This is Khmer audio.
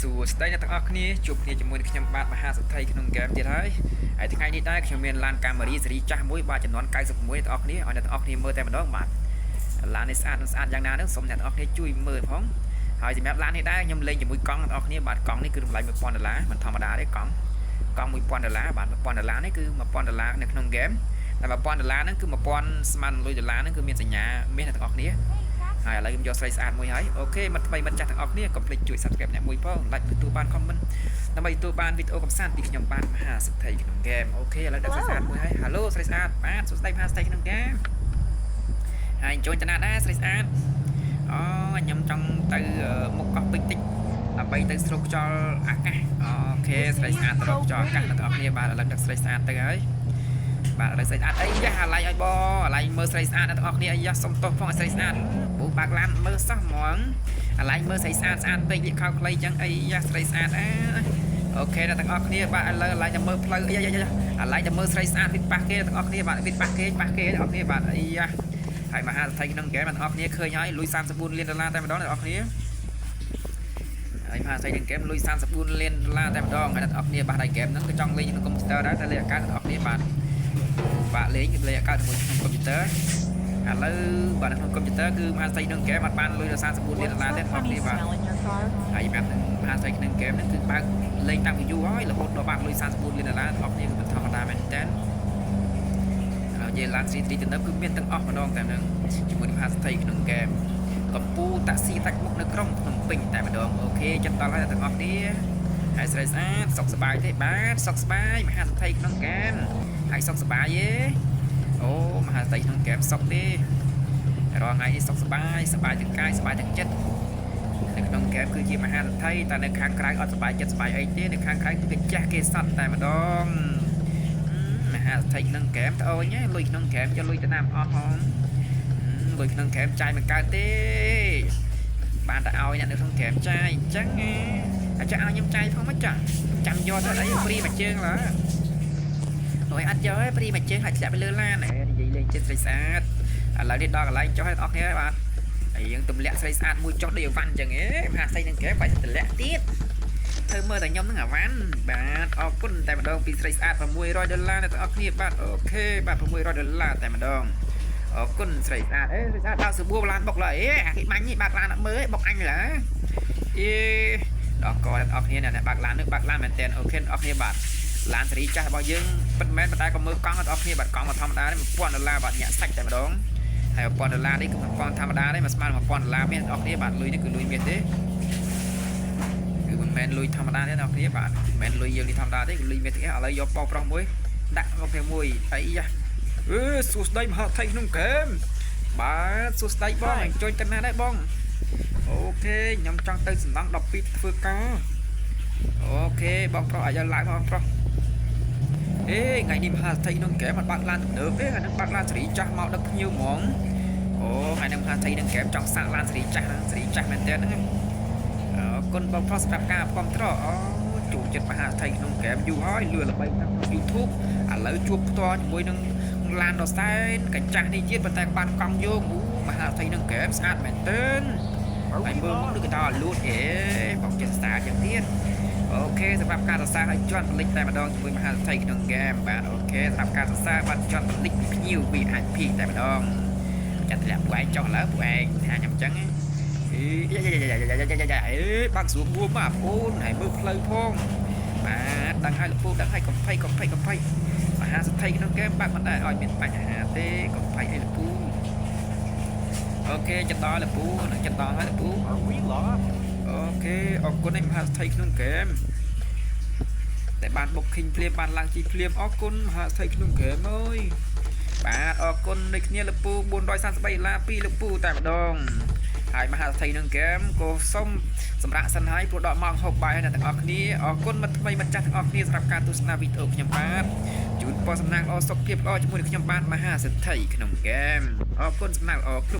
សួស្តីអ្នកទាំងអស់គ្នាជួបគ្នាជាមួយនឹងខ្ញុំបាទមហាសិទ្ធិក្នុងហ្គេមទៀតហើយថ្ងៃនេះដែរខ្ញុំមានឡានកាមេរ៉ាស៊េរីចាស់មួយបាទចំនួន96អ្នកទាំងអស់គ្នាឲ្យអ្នកទាំងអស់គ្នាមើលតែម្ដងបាទឡាននេះស្អាតយ៉ាងណានោះសូមអ្នកទាំងអស់គ្នាជួយមើលផងហើយសម្រាប់ឡាននេះដែរខ្ញុំលេងជាមួយកង់អ្នកទាំងអស់គ្នាបាទកង់នេះគឺតម្លៃ$1000មិនធម្មតាទេកង់$1000បាទ$1000នេះគឺ$1000នៅក្នុងហ្គេមតែ$1000ហ្នឹងគឺ1000ស្មើនឹងលុយដុល្លារហ្នឹងគឺមានសញ្ញាមានអ្នកទាំងអស់គ្នាហើយឥឡូវខ្ញុំយកស្រីស្អាតមួយហើយអូខេមិត្តថ្មីមិត្តចាស់ទាំងអស់គ្នាកុំភ្លេចជួយ Subscribe អ្នកមួយផង Like ទទួលបាន Comment ដើម្បីទទួលបានវីដេអូកម្សាន្តពីខ្ញុំបាទមហាសិទ្ធិក្នុងហ្គេមអូខេឥឡូវដឹកស្រីស្អាតមួយហើយ Hello ស្រីស្អាតបាទសួស្តីមហាសិទ្ធិក្នុងហ្គេមហើយចូលចំណាដែរស្រីស្អាតអូខ្ញុំចង់ទៅមុខកោះពេជ្រតិចដើម្បីទៅស្រូបខ្យល់អាកាសអូខេស្រីស្អាតទៅរកខ្យល់អាកាសអ្នកទាំងអស់គ្នាបាទឥឡូវដឹកស្រីស្អាតទៅហើយបាទឥឡូវស្រីស្អាតអីយ៉ាអាឡៃឲ្យបងអាឡៃមើលស្រីស្អាតអ្នកទាំងអស់គ្នាអីយ៉ាសុំទោសផងស្រីស្អាតពូបាក់ឡានមើលសោះហ្មងអាឡៃមើលស្រីស្អាតពេកវាខោខ្លីចឹងអីយ៉ាស្រីស្អាតអូខេអ្នកទាំងអស់គ្នាបាទឥឡូវអាឡៃទៅមើលផ្លូវអីយ៉ាអាឡៃទៅមើលស្រីស្អាតវិតប៉ះគេទាំងអស់គ្នាបាទវិតប៉ះគេអ្នកទាំងអស់គ្នាបាទអីយ៉ាហើយមហាសិទ្ធិក្នុងហ្គេមអ្នកទាំងអស់គ្នាឃើញហើយលុយ$34លានតែម្ដងអ្នកទាំងអស់គ្នាហើយមហាសិទ្ធិក្នុងហ្គេមលុយ$34លានតែម្ដងហើយអ្នកទាំងអស់គ្នាបាទហើយហ្គេមហ្នឹងក៏ចង់លេងក្នុងកុំព្យូទ័រដែរតែលេខអាកាសអ្នកទាំងអស់គ្នាបាទលេងលេខអាកាសជាមួយក្នុងកុំព្យូទ័រឥឡូវបាទក្នុងកុំព្យូទ័រគឺមហាសិទ្ធិក្នុងហ្គេមអត់បានលុយដល់$34លានទេអ្នកទាំងអស់គ្នាបាទហើយប្រាប់មហាសិទ្ធិក្នុងហ្គេមហ្នឹងគឺបើកលេងតាំងពីយូរហើយរហូតដល់បានលុយ$34លានអ្នកទាំងអស់គ្នាគឺមិនធម្មតាមែនតើនិយាយឡានស៊ីទីទំនើបគឺមានទាំងអស់ម្ដងតែនឹងជាមួយមហាសិទ្ធិក្នុងហ្គេមកំពូតាក់ស៊ីតាច់មុខនៅក្រុងភ្នំពេញតែម្ដងអូខេចិត្តដល់ហើយទាំងអស់គ្នាហើយស្រីស្អាតសុខសប្បាយទេបាទសុខសប្បាយមហាសិទ្ធិក្នុងហ្គេមហើយសុខសប្បាយទេអូមហាសិទ្ធិក្នុងហ្គេមសុខទេរាល់ថ្ងៃនេះសុខសប្បាយទាំងកាយសប្បាយទាំងចិត្តនៅក្នុងហ្គេមគឺជាមហាសិទ្ធិតែនៅខាងក្រៅអត់សប្បាយចិត្តសប្បាយអីទេនៅខាងក្រៅគឺចាស់គេសត្វតែម្ដងមហាសិទ្ធិក្នុងហ្គេមត្អូនលុយក្នុងហ្គេមយកលុយទៅណាអស់ហងលុយក្នុងហ្គេមចាយមិនកើតទេបានតែឲ្យអ្នកនៅក្នុងហ្គេមចាយអញ្ចឹងអាចឲ្យខ្ញុំចាយផងមកចាចាំយកទៅអីព្រីមួយជើងឡើអូយអត់យកទេព្រីមួយជើងហើយធ្លាក់ទៅលើឡាននិយាយលេងចិត្តស្រីស្អាតឥឡូវនេះដល់កន្លែងចុះឲ្យអស់គ្នាបាទហើយយើងទម្លាក់ស្រីស្អាតមួយចុះដូចអីវ៉ាន់អញ្ចឹងមហាសិទ្ធិនឹងហ្គេមបាច់ទម្លាក់ទៀតធ្វើមើលតែខ្ញុំនឹងអាវ៉ាន់បាទអរគុណតែម្ដងពីស្រីស្អាត$600អ្នកទាំងអស់គ្នាបាទអូខេបាទ$600តែម្ដងអរគុណស្រីស្អាតស្រីស្អាតដល់សបួរឡានបុកឡើយគេបាញ់នេះបាក់ឡានអត់មើលបុកអញឡើដល់កអ្នកទាំងអស់គ្នាអ្នកបាក់ឡាននឹងបាក់ឡានមែនតើអូខេអ្នកទាំងអស់គ្នាបាទឡានសេរីចាស់របស់យើងពិតមែនប៉ុន្តែក៏មើលកង់អត់អស់គ្នាបាទកង់មកធម្មតាទេ$1000បាទញាក់សាច់តែម្ដងហើយ$1000នេះគឺកង់ធម្មតាទេមកស្មើនឹង$1000មានអស់គ្នាបាទលុយនេះគឺលុយមានទេគឺមិនមែនលុយធម្មតាទេអ្នកគ្នាបាទមិនមែនលុយយើងនេះធម្មតាទេគឺលុយមានទេឥឡូវយកប៉ោប្រុសមួយដាក់មកពេលមួយអីយ៉ាសួស្ដីមហាសិទ្ធិក្នុងហ្គេមបាទសួស្ដីបងជួយទៅណាដែរបងអូខេខ្ញុំចង់ទៅសំណង់12ធ្វើការអូខេបងប្រុសអាចឡើងបងប្រុសថ្ងៃនេះមហាសិទ្ធិក្នុងហ្គេមអត់បាក់ឡានទំនើបទេហើយនឹងបាក់ឡានសេរីចាស់មកដឹកភ្ញៀវហ្មងអូថ្ងៃនេះមហាសិទ្ធិក្នុងហ្គេមចង់សាកឡានសេរីចាស់ហ្នឹងសេរីចាស់មែនតើហ្នឹងអរគុណបងប្រុសសម្រាប់ការគាំទ្រអូជួបចិត្តមហាសិទ្ធិក្នុងហ្គេមយូរហើយលឿនល្បីក្នុង YouTube ឥឡូវជួបផ្ទាល់ជាមួយនឹងឡានដ៏សែនកញ្ចាស់នេះទៀតប៉ុន្តែបានកង់យកមហាសិទ្ធិក្នុងហ្គេមស្អាតមែនតើហើយមើលមកដូចគេថាលូតបងចិត្តស្អាតយ៉ាងទៀតអូខេសម្រាប់ការសរសើរឲ្យជន់ពលិចតែម្ដងជាមួយមហាសិទ្ធិក្នុងហ្គេមបាទអូខេសម្រាប់ការសរសើរបាត់ជន់ពលិចភ្ញៀវ VIP តែម្ដងចាត់ធ្លាក់ពួកឯងចុះឡើពួកឯងថាខ្ញុំអញ្ចឹងបាក់ស្រួលបួមបាទបងអូនហើយមើលផ្លូវផងបាទដឹងឲ្យលពូដឹងឲ្យកុំភ័យមហាសិទ្ធិក្នុងហ្គេមបាក់មិនដែរឲ្យមានបញ្ហាទេកុំភ័យអីលពូអូខេចិត្តដល់លពូចិត្តដល់ហើយលពូអូខេអរគុណឯមហាសិទ្ធិក្នុងហ្គេមតែបានបុកឃីងភ្លាមបានឡើងជីភ្លាមអរគុណមហាសិទ្ធិក្នុងហ្គេមអើយបាទអរគុណដូចគ្នាលពូ$433ពីលពូតែម្ដងហើយមហាសិទ្ធិក្នុងហ្គេមក៏សូមសម្រាប់សិនហើយព្រោះដកម៉ោងហូបបាយហើយអ្នកទាំងអស់គ្នាអរគុណមិត្តថ្មីមិត្តចាស់ទាំងអស់គ្នាសម្រាប់ការទស្សនាវីដេអូខ្ញុំបាទជូនពរសំណាងល្អសុខភាពល្អជាមួយនឹងខ្ញុំបាទមហាសិទ្ធិក្នុងហ្គេមអរគុណសំណាងល្អ